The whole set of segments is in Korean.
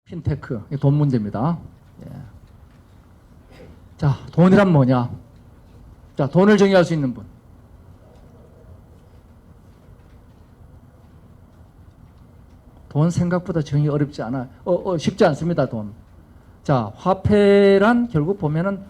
핀테크, 돈 문제입니다. 예. 자, 돈이란 뭐냐? 자, 돈을 정의할 수 있는 분. 돈 생각보다 정의 어렵지 않아. 쉽지 않습니다, 돈. 자, 화폐란 결국 보면은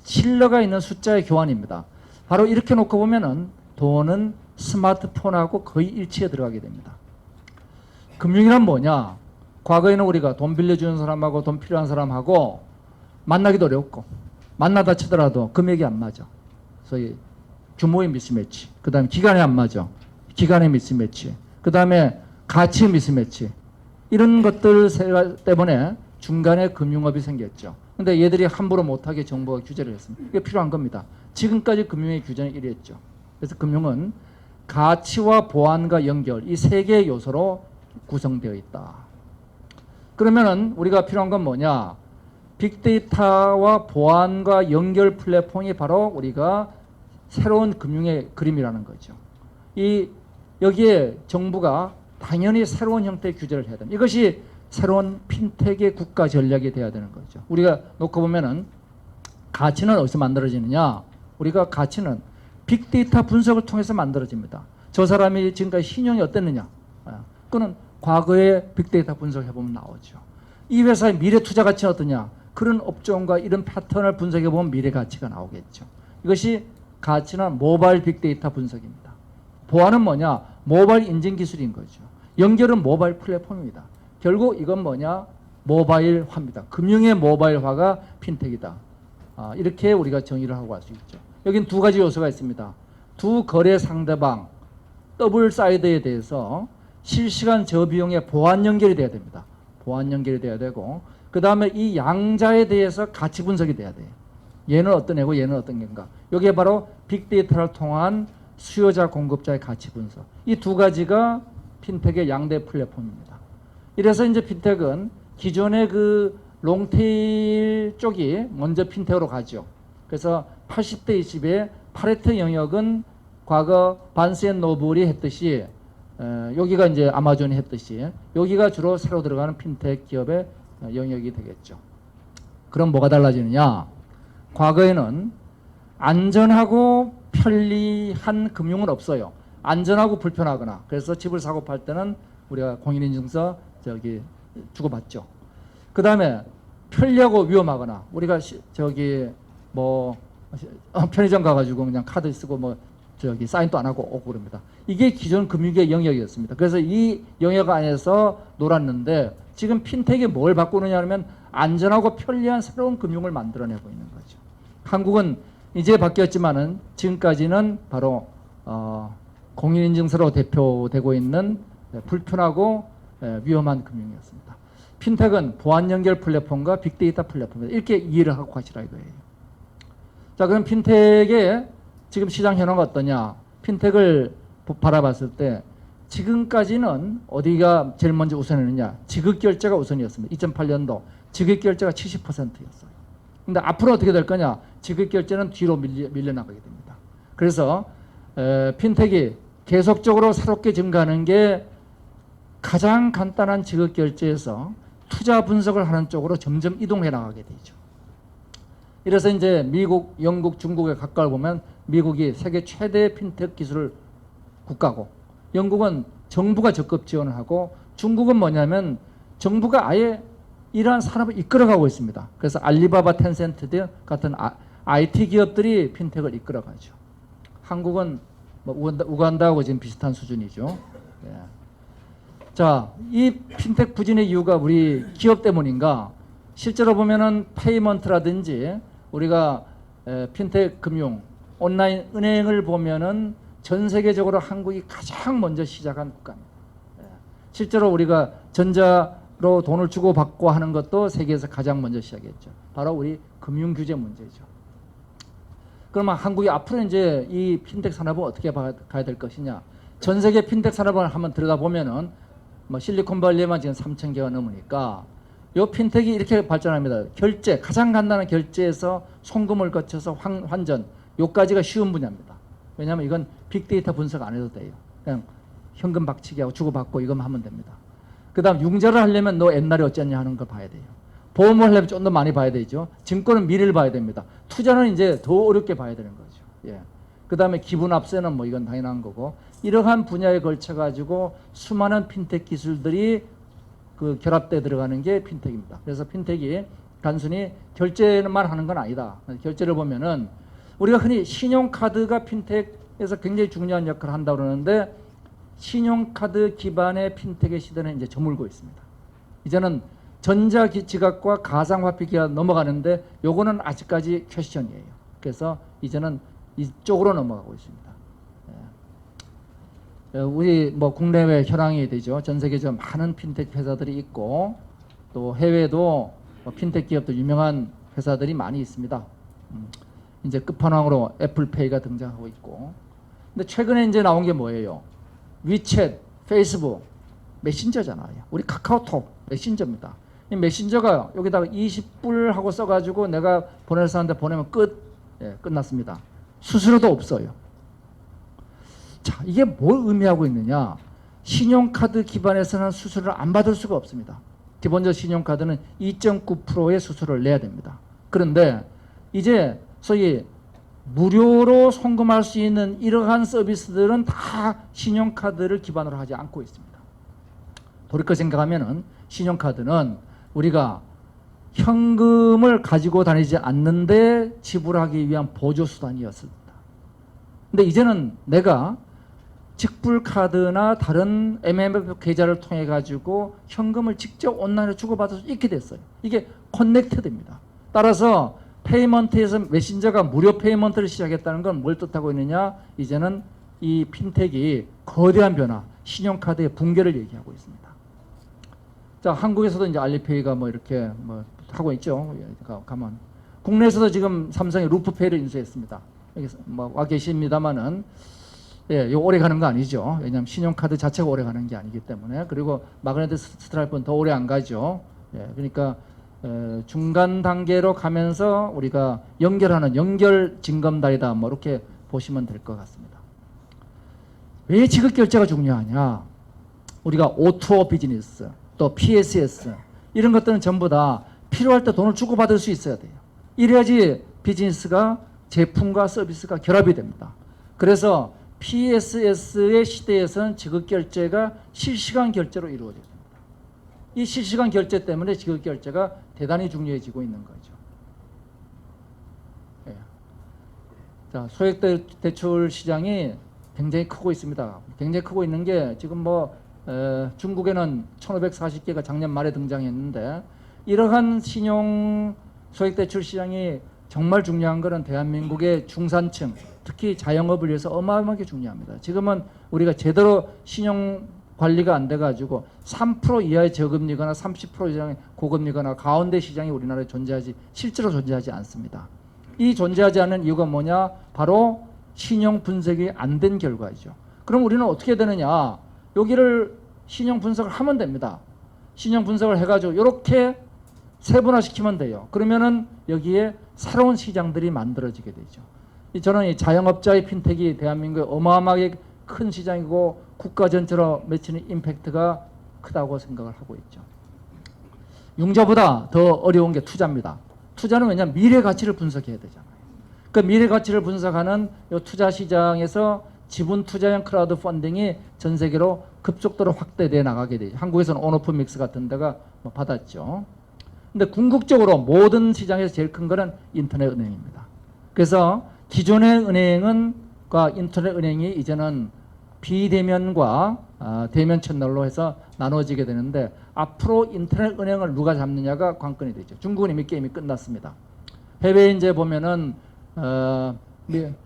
실러가 있는 숫자의 교환입니다. 바로 이렇게 놓고 보면은 돈은 스마트폰하고 거의 일치에 들어가게 됩니다. 금융이란 뭐냐? 과거에는 우리가 돈 빌려주는 사람하고 돈 필요한 사람하고 만나기도 어렵고 만나다 치더라도 금액이 안 맞아. 소위 규모의 미스매치. 그 다음에 기간이 안 맞아. 기간의 미스매치. 그 다음에 가치 미스매치. 이런 것들 때문에 중간에 금융업이 생겼죠. 근데 얘들이 함부로 못하게 정부가 규제를 했습니다. 이게 필요한 겁니다. 지금까지 금융의 규제는 이랬죠. 그래서 금융은 가치와 보안과 연결, 이 세 개의 요소로 구성되어 있다. 그러면은 우리가 필요한 건 뭐냐? 빅데이터와 보안과 연결 플랫폼이 바로 우리가 새로운 금융의 그림이라는 거죠. 여기에 정부가 당연히 새로운 형태의 규제를 해야 됩니다. 이것이 새로운 핀텍의 국가 전략이 돼야 되는 거죠. 우리가 놓고 보면은 가치는 어디서 만들어지느냐? 우리가 가치는 빅데이터 분석을 통해서 만들어집니다. 저 사람이 지금까지 신용이 어땠느냐? 그거는 과거에 빅데이터 분석해보면 나오죠. 이 회사의 미래 투자 가치는 어떠냐? 그런 업종과 이런 패턴을 분석해보면 미래 가치가 나오겠죠. 이것이 가치는 모바일 빅데이터 분석입니다. 보안은 뭐냐? 모바일 인증 기술인 거죠. 연결은 모바일 플랫폼입니다. 결국 이건 뭐냐? 모바일화입니다. 금융의 모바일화가 핀텍이다. 이렇게 우리가 정의를 하고 갈 수 있죠. 여긴 두 가지 요소가 있습니다. 두 거래 상대방 더블 사이드에 대해서 실시간 저비용의 보안 연결이 돼야 됩니다. 보안 연결이 돼야 되고, 그 다음에 이 양자에 대해서 가치 분석이 돼야 돼요. 얘는 어떤 애고 얘는 어떤 애인가. 이게 바로 빅데이터를 통한 수요자 공급자의 가치 분석. 이 두 가지가 핀텍의 양대 플랫폼입니다. 이래서 이제 핀텍은 기존의 그 롱테일 쪽이 먼저 핀텍으로 가죠. 그래서 80대 20의 파레토 영역은 과거 반스 앤 노블이 했듯이 여기가 이제 아마존이 했듯이 여기가 주로 새로 들어가는 핀텍 기업의 영역이 되겠죠. 그럼 뭐가 달라지느냐? 과거에는 안전하고 편리한 금융은 없어요. 안전하고 불편하거나. 그래서 집을 사고 팔 때는 우리가 공인인증서 주고받죠. 그 다음에 편리하고 위험하거나 우리가 편의점 가가지고 그냥 카드 쓰고 사인도 안 하고 오고 그럽니다. 이게 기존 금융의 영역이었습니다. 그래서 이 영역 안에서 놀았는데 지금 핀텍이 뭘 바꾸느냐 하면 안전하고 편리한 새로운 금융을 만들어내고 있는 거죠. 한국은 이제 바뀌었지만은 지금까지는 바로 공인인증서로 대표되고 있는 불편하고 위험한 금융이었습니다. 핀텍은 보안 연결 플랫폼과 빅데이터 플랫폼입니다. 이렇게 이해를 하고 가시라 이거예요. 자, 그럼 핀텍의 지금 시장 현황은 어떠냐? 핀텍을 바라봤을 때 지금까지는 어디가 제일 먼저 우선이었느냐? 지급결제가 우선이었습니다. 2008년도 지급결제가 70%였어요. 근데 앞으로 어떻게 될 거냐? 지급결제는 뒤로 밀려나가게 됩니다. 그래서 핀텍이 계속적으로 새롭게 증가하는 게 가장 간단한 지급결제에서 투자 분석을 하는 쪽으로 점점 이동해 나가게 되죠. 이래서 이제 미국, 영국, 중국에 가까이 보면 미국이 세계 최대 핀텍 기술 국가고 영국은 정부가 적극 지원을 하고 중국은 뭐냐면 정부가 아예 이러한 산업을 이끌어가고 있습니다. 그래서 알리바바, 텐센트 같은 IT 기업들이 핀텍을 이끌어가죠. 한국은 우간다하고 지금 비슷한 수준이죠. 예. 자, 이 핀텍 부진의 이유가 우리 기업 때문인가? 실제로 보면은 페이먼트라든지 우리가 핀텍 금융, 온라인 은행을 보면은 전 세계적으로 한국이 가장 먼저 시작한 국가입니다. 실제로 우리가 전자로 돈을 주고 받고 하는 것도 세계에서 가장 먼저 시작했죠. 바로 우리 금융 규제 문제죠. 그러면 한국이 앞으로 이제 이 핀텍 산업을 어떻게 가야 될 것이냐? 전 세계 핀텍 산업을 한번 들여다 보면은 실리콘밸리에만 지금 3,000개가 넘으니까 요 핀텍이 이렇게 발전합니다. 결제, 가장 간단한 결제에서 송금을 거쳐서 환전, 요까지가 쉬운 분야입니다. 왜냐하면 이건 빅데이터 분석 안 해도 돼요. 그냥 현금 박치기하고 주고받고 이것만 하면 됩니다. 그다음 융자를 하려면 너 옛날에 어쨌냐 하는 걸 봐야 돼요. 보험을 하려면 좀 더 많이 봐야 되죠. 증권은 미래를 봐야 됩니다. 투자는 이제 더 어렵게 봐야 되는 거죠. 예. 그다음에 기분합세는 뭐 이건 당연한 거고, 이러한 분야에 걸쳐 가지고 수많은 핀텍 기술들이 그 결합돼 들어가는 게 핀텍입니다. 그래서 핀텍이 단순히 결제만 하는 건 아니다. 결제를 보면은 우리가 흔히 신용카드가 핀텍에서 굉장히 중요한 역할을 한다고 그러는데, 신용카드 기반의 핀텍의 시대는 이제 저물고 있습니다. 이제는 전자지갑과 가상화폐 기가 넘어가는데 요거는 아직까지 퀘스천이에요. 그래서 이제는 이쪽으로 넘어가고 있습니다. 우리 뭐 국내외 현황이 되죠. 전 세계적으로 많은 핀텍 회사들이 있고, 또 해외도 핀텍 기업도 유명한 회사들이 많이 있습니다. 이제 끝판왕으로 애플페이가 등장하고 있고, 근데 최근에 이제 나온 게 뭐예요? 위챗, 페이스북, 메신저잖아요. 우리 카카오톡 메신저입니다. 이 메신저가 여기다가 20불 하고 써가지고 내가 보낼 사람한테 보내면 끝났습니다. 수수료도 없어요. 자, 이게 뭘 의미하고 있느냐? 신용카드 기반에서는 수수료를 안 받을 수가 없습니다. 기본적으로 신용카드는 2.9%의 수수료를 내야 됩니다. 그런데 이제 소위 무료로 송금할 수 있는 이러한 서비스들은 다 신용카드를 기반으로 하지 않고 있습니다. 돌이켜 생각하면은 신용카드는 우리가 현금을 가지고 다니지 않는데 지불하기 위한 보조수단이었습니다. 근데 이제는 내가 직불카드나 다른 MMF 계좌를 통해 가지고 현금을 직접 온라인으로 주고받을 수 있게 됐어요. 이게 커넥트드입니다. 따라서 페이먼트에서 메신저가 무료 페이먼트를 시작했다는 건 뭘 뜻하고 있느냐? 이제는 이 핀텍이 거대한 변화, 신용카드의 붕괴를 얘기하고 있습니다. 자, 한국에서도 이제 알리페이가 뭐 이렇게 뭐 하고 있죠. 가만. 국내에서도 지금 삼성이 루프페이를 인수했습니다. 여기 뭐 와 계십니다만은, 예, 이거 오래 가는 거 아니죠. 왜냐하면 신용카드 자체가 오래 가는 게 아니기 때문에. 그리고 마그네틱 스트라이프는 더 오래 안 가죠. 예, 그러니까 중간 단계로 가면서 우리가 연결하는 연결 징검다리다, 뭐 이렇게 보시면 될 것 같습니다. 왜 지급 결제가 중요하냐? 우리가 O2O 비즈니스, 또 PSS 이런 것들은 전부 다 필요할 때 돈을 주고받을 수 있어야 돼요. 이래야지 비즈니스가 제품과 서비스가 결합이 됩니다. 그래서 PSS의 시대에서는 지급 결제가 실시간 결제로 이루어져요. 이 실시간 결제 때문에 지급 결제가 대단히 중요해지고 있는 거죠. 예. 자, 소액 대출 시장이 굉장히 크고 있습니다. 굉장히 크고 있는 게 지금 뭐 중국에는 1540개가 작년 말에 등장했는데, 이러한 신용 소액 대출 시장이 정말 중요한 것은 대한민국의 중산층, 특히 자영업을 위해서 어마어마하게 중요합니다. 지금은 우리가 제대로 신용 관리가 안 돼가지고 3% 이하의 저금리거나 30% 이상의 고금리거나 가운데 시장이 우리나라에 실제로 존재하지 않습니다. 이 존재하지 않는 이유가 뭐냐? 바로 신용 분석이 안 된 결과이죠. 그럼 우리는 어떻게 되느냐? 여기를 신용 분석을 하면 됩니다. 신용 분석을 해가지고 이렇게 세분화시키면 돼요. 그러면은 여기에 새로운 시장들이 만들어지게 되죠. 저는 이 자영업자의 핀텍이 대한민국에 어마어마하게 큰 시장이고 국가 전체로 미치는 임팩트가 크다고 생각을 하고 있죠. 융자보다 더 어려운 게 투자입니다. 투자는 왜냐하면 미래 가치를 분석해야 되잖아요. 그 미래 가치를 분석하는 이 투자 시장에서 지분 투자형 크라우드 펀딩이 전 세계로 급속도로 확대돼 나가게 되죠. 한국에서는 온오프 믹스 같은 데가 뭐 받았죠. 근데 궁극적으로 모든 시장에서 제일 큰 거는 인터넷 은행입니다. 그래서 기존의 은행과 인터넷 은행이 이제는 비대면과 대면 채널로 해서 나눠지게 되는데, 앞으로 인터넷 은행을 누가 잡느냐가 관건이 되죠. 중국은 이미 게임이 끝났습니다. 해외에 이제 보면은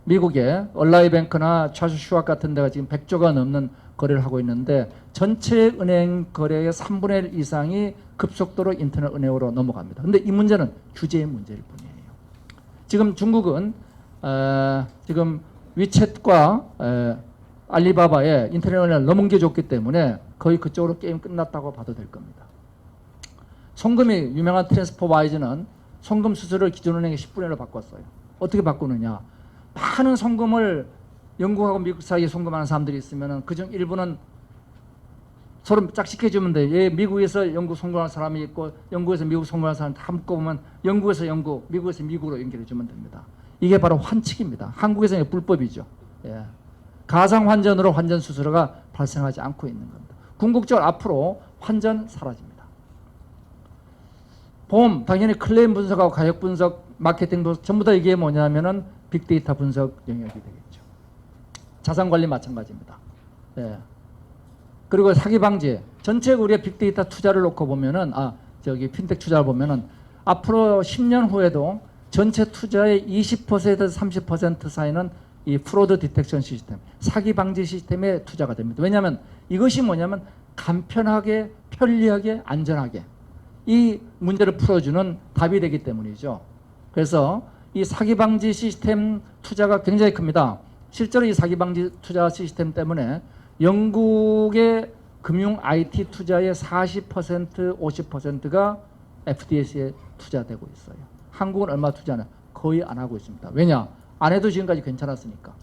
미국의 얼라이뱅크나 차슈 슈왑 같은 데가 지금 100조가 넘는 거래를 하고 있는데, 전체 은행 거래의 3분의 1 이상이 급속도로 인터넷 은행으로 넘어갑니다. 근데 이 문제는 규제의 문제일 뿐이에요. 지금 중국은 지금 위챗과 알리바바의 인터넷 은행을 넘겨줬기 때문에 거의 그쪽으로 게임 끝났다고 봐도 될 겁니다. 송금이 유명한 트랜스퍼와이즈는 송금 수수료를 기존은행의 10분의 1로 바꿨어요. 어떻게 바꾸느냐? 많은 송금을 영국하고 미국 사이에 송금하는 사람들이 있으면 그중 일부는 서로 짝짓해주면 돼. 얘 미국에서 영국 성공한 사람이 있고 영국에서 미국 성공한 사람 다 묶어보면 영국에서 영국, 미국에서 미국으로 연결해주면 됩니다. 이게 바로 환칙입니다. 한국에서는 불법이죠. 예. 가상 환전으로 환전 수수료가 발생하지 않고 있는 겁니다. 궁극적으로 앞으로 환전 사라집니다. 보험 당연히 클레임 분석하고 가격 분석, 마케팅 분석 전부 다 이게 뭐냐면은 빅데이터 분석 영역이 되겠죠. 자산 관리 마찬가지입니다. 예. 그리고 사기 방지. 전체 우리가 빅데이터 투자를 놓고 보면은 저기 핀텍 투자를 보면은 앞으로 10년 후에도 전체 투자의 20%에서 30% 사이는 이 프로드 디텍션 시스템, 사기 방지 시스템에 투자가 됩니다. 왜냐하면 이것이 뭐냐면 간편하게, 편리하게, 안전하게 이 문제를 풀어주는 답이 되기 때문이죠. 그래서 이 사기 방지 시스템 투자가 굉장히 큽니다. 실제로 이 사기 방지 투자 시스템 때문에 영국의 금융 IT 투자의 40%, 50%가 FDS에 투자되고 있어요. 한국은 얼마 투자는 거의 안 하고 있습니다. 왜냐? 안 해도 지금까지 괜찮았으니까.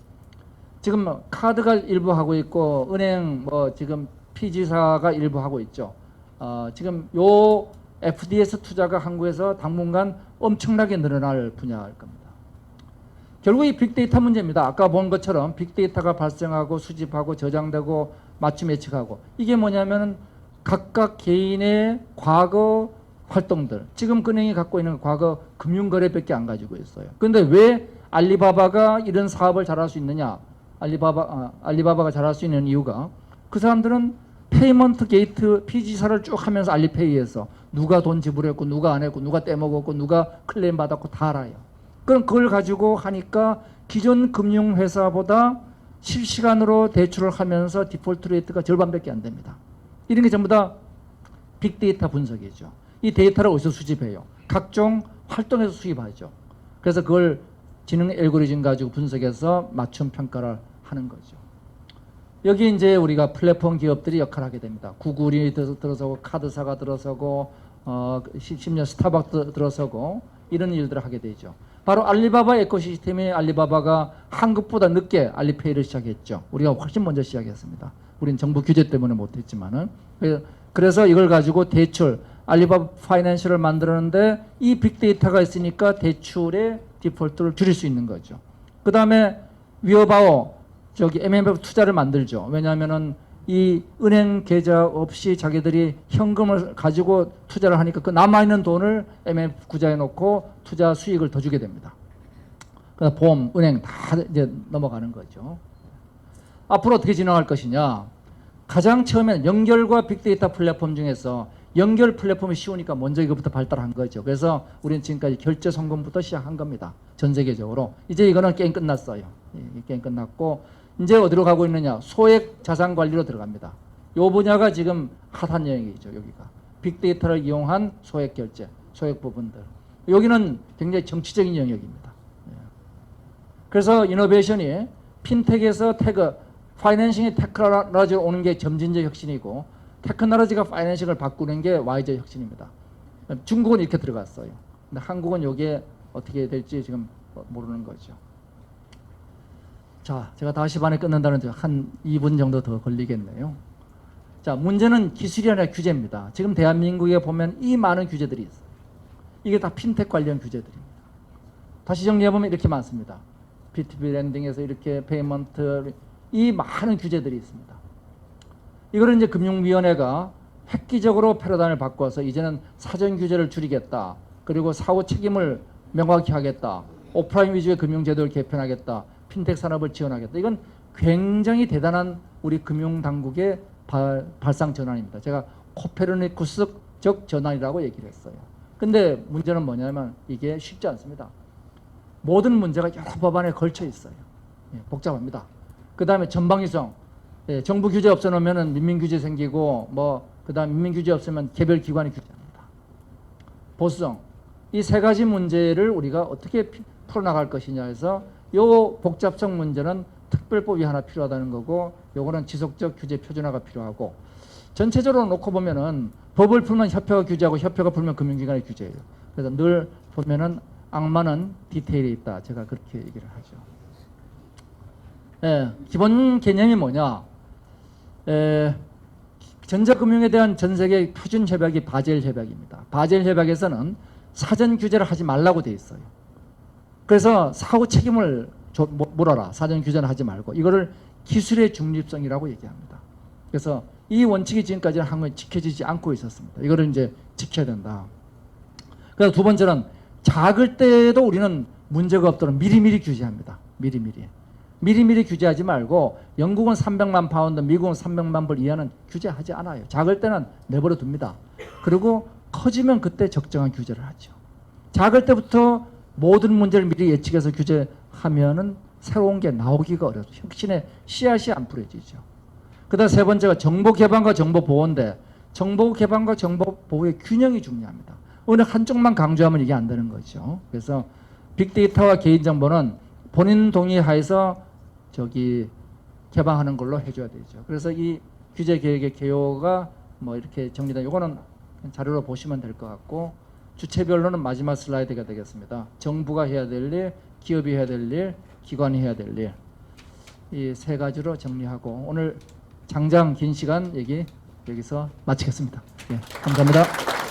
지금 카드가 일부 하고 있고 은행 지금 PG사가 일부 하고 있죠. 지금 요 FDS 투자가 한국에서 당분간 엄청나게 늘어날 분야일 겁니다. 결국 이 빅데이터 문제입니다. 아까 본 것처럼 빅데이터가 발생하고 수집하고 저장되고 맞춤 예측하고 이게 뭐냐면 각각 개인의 과거 활동들, 지금 은행이 갖고 있는 과거 금융거래밖에 안 가지고 있어요. 그런데 왜 알리바바가 이런 사업을 잘할 수 있느냐? 알리바바가 잘할 수 있는 이유가 그 사람들은 페이먼트 게이트 PG사를 쭉 하면서 알리페이에서 누가 돈 지불했고 누가 안 했고 누가 떼먹었고 누가 클레임 받았고 다 알아요. 그럼 그걸 가지고 하니까 기존 금융회사보다 실시간으로 대출을 하면서 디폴트 레이트가 절반밖에 안 됩니다. 이런 게 전부 다 빅데이터 분석이죠. 이 데이터를 어디서 수집해요? 각종 활동에서 수집하죠. 그래서 그걸 지능 알고리즘 가지고 분석해서 맞춤 평가를 하는 거죠. 여기 이제 우리가 플랫폼 기업들이 역할을 하게 됩니다. 구글이 들어서고 카드사가 들어서고 심지어 스타벅스 들어서고 이런 일들을 하게 되죠. 바로 알리바바 에코시스템이 알리바바가 한국보다 늦게 알리페이를 시작했죠. 우리가 훨씬 먼저 시작했습니다. 우린 정부 규제 때문에 못했지만은. 그래서 이걸 가지고 대출, 알리바바 파이낸셜을 만들었는데 이 빅데이터가 있으니까 대출의 디폴트를 줄일 수 있는 거죠. 그 다음에 위어바오, MMF 투자를 만들죠. 왜냐하면은 이 은행 계좌 없이 자기들이 현금을 가지고 투자를 하니까 그 남아있는 돈을 MMF 구자에 놓고 투자 수익을 더 주게 됩니다. 그래서 보험, 은행 다 이제 넘어가는 거죠. 앞으로 어떻게 진행할 것이냐. 가장 처음에는 연결과 빅데이터 플랫폼 중에서 연결 플랫폼이 쉬우니까 먼저 이것부터 발달한 거죠. 그래서 우리는 지금까지 결제 송금부터 시작한 겁니다. 전 세계적으로. 이제 이거는 게임 끝났어요. 게임 끝났고 이제 어디로 가고 있느냐. 소액 자산 관리로 들어갑니다. 이 분야가 지금 핫한 영역이죠. 여기가. 빅데이터를 이용한 소액 결제, 소액 부분들. 여기는 굉장히 정치적인 영역입니다. 그래서 이노베이션이 핀텍에서 파이낸싱이 테크놀로지로 오는 게 점진적 혁신이고 테크놀로지가 파이낸싱을 바꾸는 게 Y적 혁신입니다. 중국은 이렇게 들어갔어요. 근데 한국은 이게 어떻게 될지 지금 모르는 거죠. 자, 제가 5시 반에 끝난다는 한 2분 정도 더 걸리겠네요. 자, 문제는 기술이 아니라 규제입니다. 지금 대한민국에 보면 이 많은 규제들이 있어요. 이게 다 핀텍 관련 규제들입니다. 다시 정리해보면 이렇게 많습니다. B2B 랜딩에서 이렇게 페이먼트, 이 많은 규제들이 있습니다. 이거를 이제 금융위원회가 획기적으로 패러다임을 바꿔서 이제는 사전 규제를 줄이겠다. 그리고 사후 책임을 명확히 하겠다. 오프라인 위주의 금융제도를 개편하겠다. 핀텍 산업을 지원하겠다. 이건 굉장히 대단한 우리 금융당국의 발상 전환입니다. 제가 코페르니쿠스적 전환이라고 얘기를 했어요. 근데 문제는 뭐냐면 이게 쉽지 않습니다. 모든 문제가 여러 법안에 걸쳐 있어요. 복잡합니다. 그 다음에 전방위성. 정부 규제 없어놓으면 민민규제 생기고 그 다음 민민규제 없으면 개별기관이 규제합니다. 보수성. 이 세 가지 문제를 우리가 어떻게 풀어나갈 것이냐 해서 요 복잡성 문제는 특별법이 하나 필요하다는 거고 요거는 지속적 규제 표준화가 필요하고 전체적으로 놓고 보면은 법을 풀면 협회가 규제하고 협회가 풀면 금융기관이 규제해요. 그래서 늘 보면은 악마는 디테일에 있다. 제가 그렇게 얘기를 하죠. 기본 개념이 뭐냐? 전자금융에 대한 전 세계 표준 협약이 바젤 협약입니다. 바젤 협약에서는 사전 규제를 하지 말라고 돼 있어요. 그래서 사후 책임을 물어라. 사전 규제는 하지 말고 이거를 기술의 중립성이라고 얘기합니다. 그래서 이 원칙이 지금까지는 한국에 지켜지지 않고 있었습니다. 이거를 이제 지켜야 된다. 그래서 두 번째는 작을 때도 우리는 문제가 없도록 미리미리 규제합니다. 미리미리 규제하지 말고 영국은 300만 파운드, 미국은 300만 불 이하는 규제하지 않아요. 작을 때는 내버려 둡니다. 그리고 커지면 그때 적정한 규제를 하죠. 작을 때부터 모든 문제를 미리 예측해서 규제하면은 새로운 게 나오기가 어렵죠. 혁신의 씨앗이 안 뿌려지죠. 그다음 세 번째가 정보 개방과 정보 보호인데 정보 개방과 정보 보호의 균형이 중요합니다. 어느 한쪽만 강조하면 이게 안 되는 거죠. 그래서 빅데이터와 개인정보는 본인 동의하에서 개방하는 걸로 해줘야 되죠. 그래서 이 규제 계획의 개요가 뭐 이렇게 정리된 요거는 자료로 보시면 될 것 같고 주체별로는 마지막 슬라이드가 되겠습니다. 정부가 해야 될 일, 기업이 해야 될 일, 기관이 해야 될 일. 이 세 가지로 정리하고 오늘 장장 긴 시간 얘기 여기서 마치겠습니다. 예, 감사합니다.